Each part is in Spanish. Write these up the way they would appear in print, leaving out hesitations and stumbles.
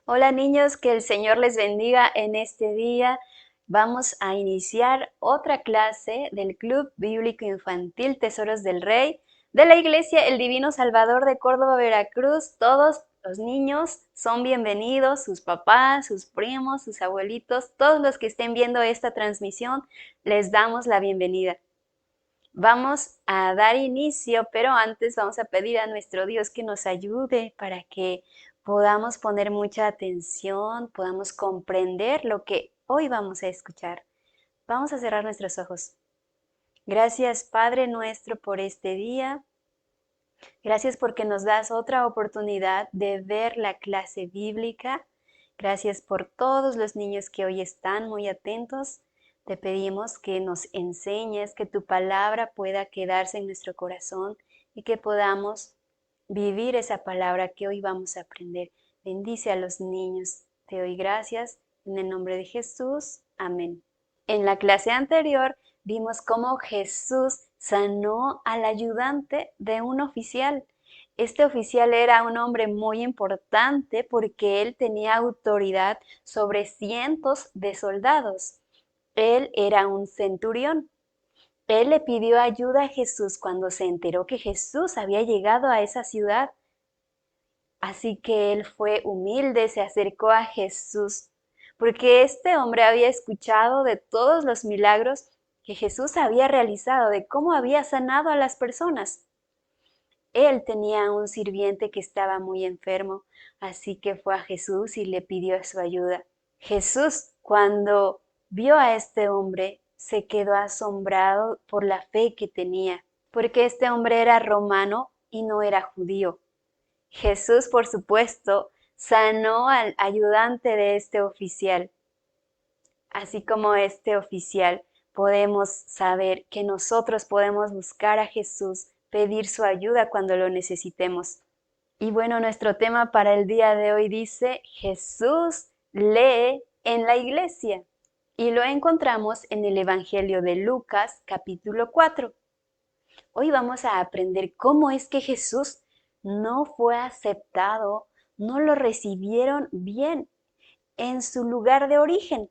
Hola niños, que el Señor les bendiga en este día. Vamos a iniciar otra clase del Club Bíblico Infantil Tesoros del Rey de la Iglesia El Divino Salvador de Córdoba, Veracruz. Todos los niños son bienvenidos, sus papás, sus primos, sus abuelitos, todos los que estén viendo esta transmisión, les damos la bienvenida. Vamos a dar inicio, pero antes vamos a pedir a nuestro Dios que nos ayude para que podamos poner mucha atención, podamos comprender lo que hoy vamos a escuchar. Vamos a cerrar nuestros ojos. Gracias, Padre nuestro, por este día. Gracias porque nos das otra oportunidad de ver la clase bíblica. Gracias por todos los niños que hoy están muy atentos. Te pedimos que nos enseñes, que tu palabra pueda quedarse en nuestro corazón y que podamos vivir esa palabra que hoy vamos a aprender. Bendice a los niños. Te doy gracias en el nombre de Jesús. Amén. En la clase anterior vimos cómo Jesús sanó al ayudante de un oficial. Este oficial era un hombre muy importante porque él tenía autoridad sobre cientos de soldados. Él era un centurión. Él le pidió ayuda a Jesús cuando se enteró que Jesús había llegado a esa ciudad. Así que él fue humilde, se acercó a Jesús, porque este hombre había escuchado de todos los milagros que Jesús había realizado, de cómo había sanado a las personas. Él tenía un sirviente que estaba muy enfermo, así que fue a Jesús y le pidió su ayuda. Jesús, cuando vio a este hombre, se quedó asombrado por la fe que tenía, porque este hombre era romano y no era judío. Jesús, por supuesto, sanó al ayudante de este oficial. Así como este oficial, podemos saber que nosotros podemos buscar a Jesús, pedir su ayuda cuando lo necesitemos. Y bueno, nuestro tema para el día de hoy dice, Jesús lee en la iglesia. Y lo encontramos en el Evangelio de Lucas, capítulo 4. Hoy vamos a aprender cómo es que Jesús no fue aceptado, no lo recibieron bien en su lugar de origen.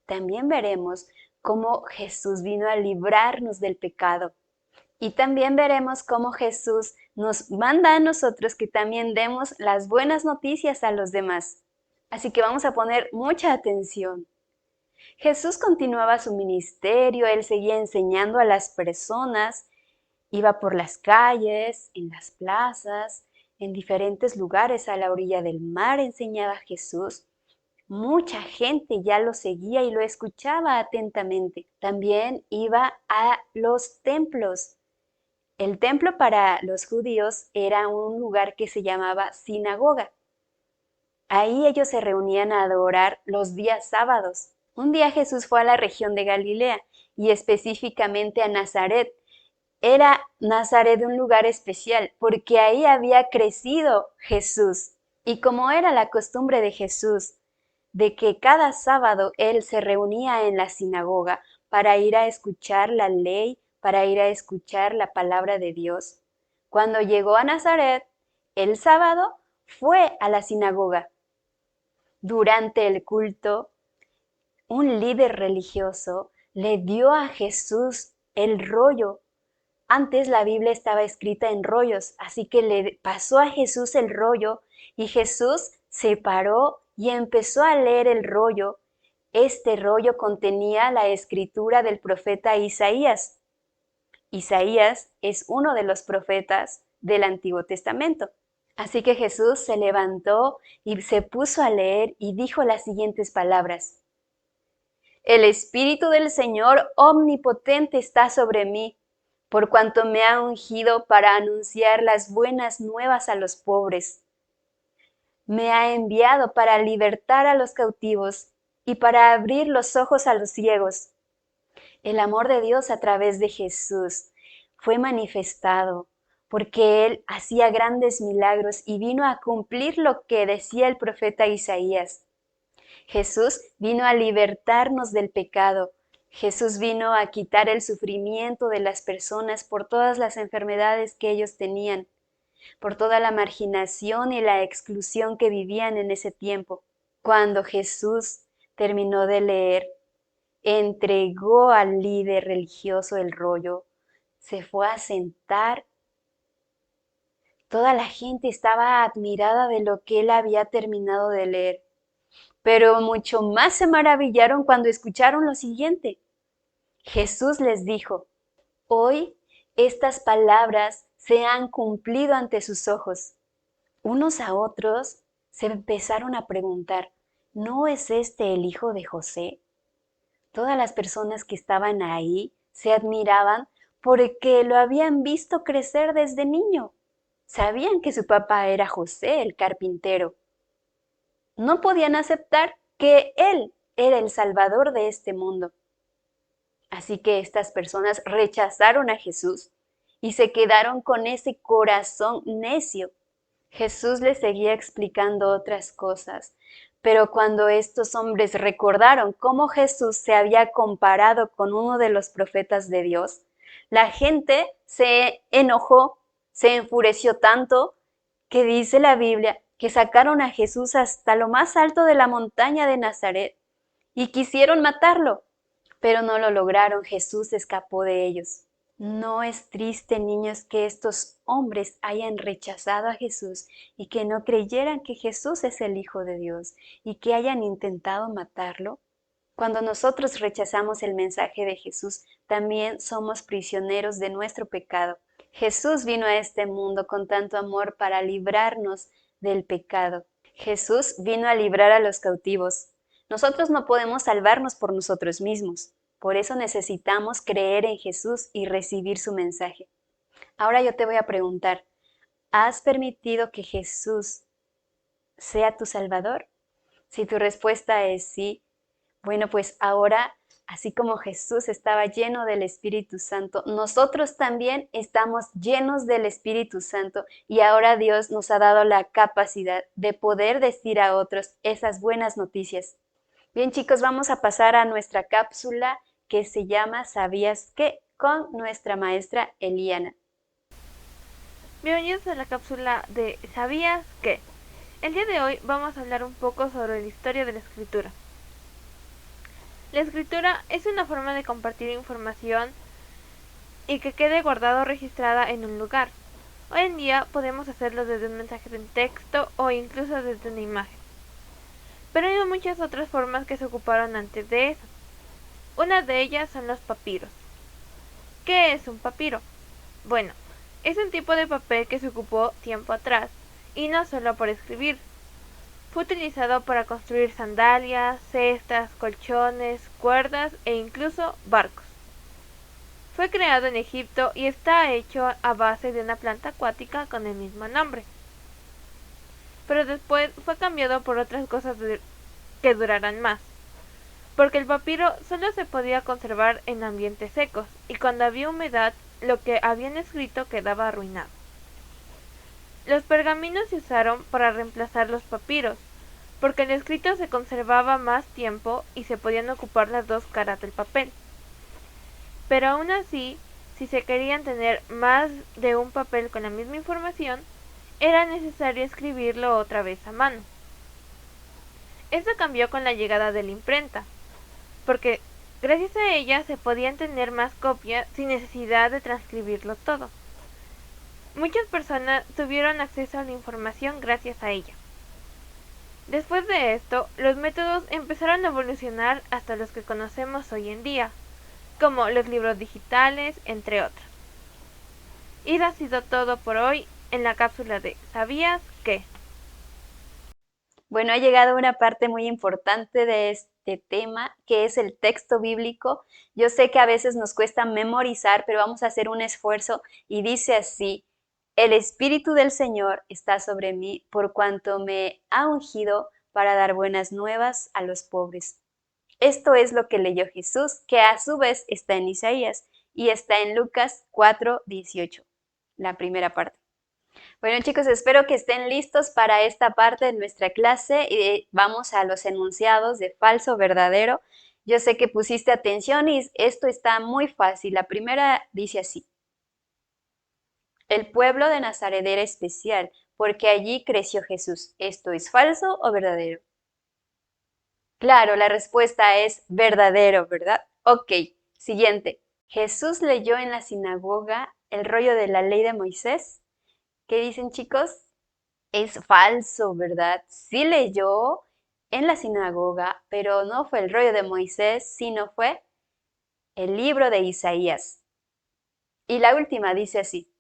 También veremos cómo Jesús vino a librarnos del pecado. Y también veremos cómo Jesús nos manda a nosotros que también demos las buenas noticias a los demás. Así que vamos a poner mucha atención. Jesús continuaba su ministerio, él seguía enseñando a las personas. Iba por las calles, en las plazas, en diferentes lugares a la orilla del mar enseñaba Jesús. Mucha gente ya lo seguía y lo escuchaba atentamente. También iba a los templos. El templo para los judíos era un lugar que se llamaba sinagoga. Ahí ellos se reunían a adorar los días sábados. Un día Jesús fue a la región de Galilea y específicamente a Nazaret. Era Nazaret un lugar especial porque ahí había crecido Jesús. Y como era la costumbre de Jesús, de que cada sábado él se reunía en la sinagoga para ir a escuchar la ley, para ir a escuchar la palabra de Dios, cuando llegó a Nazaret, el sábado fue a la sinagoga. Durante el culto, un líder religioso le dio a Jesús el rollo. Antes la Biblia estaba escrita en rollos, así que le pasó a Jesús el rollo y Jesús se paró y empezó a leer el rollo. Este rollo contenía la escritura del profeta Isaías. Isaías es uno de los profetas del Antiguo Testamento. Así que Jesús se levantó y se puso a leer y dijo las siguientes palabras. El Espíritu del Señor omnipotente está sobre mí, por cuanto me ha ungido para anunciar las buenas nuevas a los pobres. Me ha enviado para libertar a los cautivos y para abrir los ojos a los ciegos. El amor de Dios a través de Jesús fue manifestado porque Él hacía grandes milagros y vino a cumplir lo que decía el profeta Isaías. Jesús vino a libertarnos del pecado. Jesús vino a quitar el sufrimiento de las personas por todas las enfermedades que ellos tenían, por toda la marginación y la exclusión que vivían en ese tiempo. Cuando Jesús terminó de leer, entregó al líder religioso el rollo, se fue a sentar. Toda la gente estaba admirada de lo que él había terminado de leer, pero mucho más se maravillaron cuando escucharon lo siguiente. Jesús les dijo, hoy estas palabras se han cumplido ante sus ojos. Unos a otros se empezaron a preguntar, ¿no es este el hijo de José? Todas las personas que estaban ahí se admiraban porque lo habían visto crecer desde niño. Sabían que su papá era José, el carpintero. No podían aceptar que él era el salvador de este mundo. Así que estas personas rechazaron a Jesús y se quedaron con ese corazón necio. Jesús les seguía explicando otras cosas, pero cuando estos hombres recordaron cómo Jesús se había comparado con uno de los profetas de Dios, la gente se enojó, se enfureció tanto que dice la Biblia que sacaron a Jesús hasta lo más alto de la montaña de Nazaret y quisieron matarlo, pero no lo lograron. Jesús escapó de ellos. No es triste, niños, que estos hombres hayan rechazado a Jesús y que no creyeran que Jesús es el Hijo de Dios y que hayan intentado matarlo. Cuando nosotros rechazamos el mensaje de Jesús, también somos prisioneros de nuestro pecado. Jesús vino a este mundo con tanto amor para librarnos del pecado. Jesús vino a librar a los cautivos. Nosotros no podemos salvarnos por nosotros mismos. Por eso necesitamos creer en Jesús y recibir su mensaje. Ahora yo te voy a preguntar, ¿has permitido que Jesús sea tu Salvador? Si tu respuesta es sí, bueno, pues ahora, así como Jesús estaba lleno del Espíritu Santo, nosotros también estamos llenos del Espíritu Santo y ahora Dios nos ha dado la capacidad de poder decir a otros esas buenas noticias. Bien, chicos, vamos a pasar a nuestra cápsula que se llama ¿Sabías qué? Con nuestra maestra Eliana. Bienvenidos a la cápsula de ¿Sabías qué? El día de hoy vamos a hablar un poco sobre la historia de la escritura. La escritura es una forma de compartir información y que quede guardada o registrada en un lugar. Hoy en día podemos hacerlo desde un mensaje de texto o incluso desde una imagen. Pero hay muchas otras formas que se ocuparon antes de eso. Una de ellas son los papiros. ¿Qué es un papiro? Bueno, es un tipo de papel que se ocupó tiempo atrás, y no solo para escribir. Fue utilizado para construir sandalias, cestas, colchones, cuerdas e incluso barcos. Fue creado en Egipto y está hecho a base de una planta acuática con el mismo nombre. Pero después fue cambiado por otras cosas que durarán más, porque el papiro solo se podía conservar en ambientes secos y cuando había humedad lo que habían escrito quedaba arruinado. Los pergaminos se usaron para reemplazar los papiros, porque el escrito se conservaba más tiempo y se podían ocupar las dos caras del papel. Pero aún así, si se querían tener más de un papel con la misma información, era necesario escribirlo otra vez a mano. Esto cambió con la llegada de la imprenta, porque gracias a ella se podían tener más copias sin necesidad de transcribirlo todo. Muchas personas tuvieron acceso a la información gracias a ella. Después de esto, los métodos empezaron a evolucionar hasta los que conocemos hoy en día, como los libros digitales, entre otros. Y ha sido todo por hoy en la cápsula de ¿Sabías qué? Bueno, ha llegado una parte muy importante de este tema, que es el texto bíblico. Yo sé que a veces nos cuesta memorizar, pero vamos a hacer un esfuerzo y dice así, el Espíritu del Señor está sobre mí por cuanto me ha ungido para dar buenas nuevas a los pobres. Esto es lo que leyó Jesús, que a su vez está en Isaías y está en Lucas 4:18, la primera parte. Bueno, chicos, espero que estén listos para esta parte de nuestra clase y vamos a los enunciados de falso, verdadero. Yo sé que pusiste atención y esto está muy fácil. La primera dice así. El pueblo de Nazaret era especial porque allí creció Jesús. ¿Esto es falso o verdadero? Claro, la respuesta es verdadero, ¿verdad? Ok, siguiente. Jesús leyó en la sinagoga el rollo de la ley de Moisés. ¿Qué dicen, chicos? Es falso, ¿verdad? Sí leyó en la sinagoga, pero no fue el rollo de Moisés, sino fue el libro de Isaías. Y la última dice así: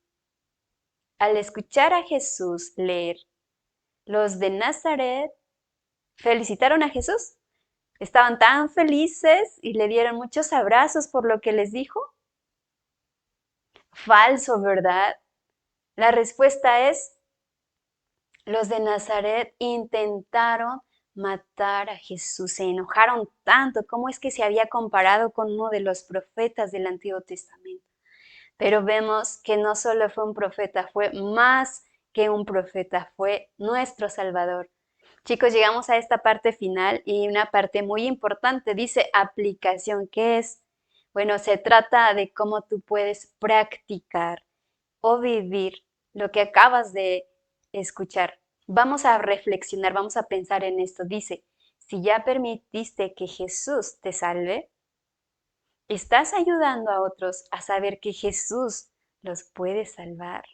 al escuchar a Jesús leer, los de Nazaret felicitaron a Jesús. Estaban tan felices y le dieron muchos abrazos por lo que les dijo. Falso, ¿verdad? La respuesta es: los de Nazaret intentaron matar a Jesús, se enojaron tanto, como es que se había comparado con uno de los profetas del Antiguo Testamento. Pero vemos que no solo fue un profeta, fue más que un profeta, fue nuestro Salvador. Chicos, llegamos a esta parte final y una parte muy importante, dice aplicación. ¿Qué es? Bueno, se trata de cómo tú puedes practicar o vivir lo que acabas de escuchar. Vamos a reflexionar, vamos a pensar en esto. Dice, si ya permitiste que Jesús te salve, estás ayudando a otros a saber que Jesús los puede salvar.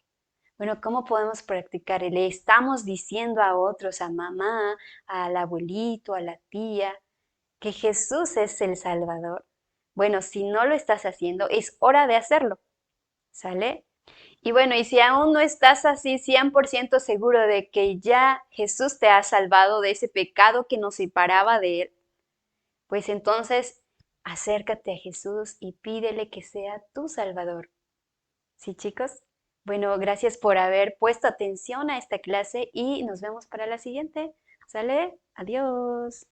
Bueno, ¿cómo podemos practicar? Le estamos diciendo a otros, a mamá, al abuelito, a la tía, que Jesús es el Salvador. Bueno, si no lo estás haciendo, es hora de hacerlo, ¿sale? Y bueno, y si aún no estás así 100% seguro de que ya Jesús te ha salvado de ese pecado que nos separaba de Él, pues entonces acércate a Jesús y pídele que sea tu Salvador. ¿Sí, chicos? Bueno, gracias por haber puesto atención a esta clase y nos vemos para la siguiente. ¿Sale? Adiós.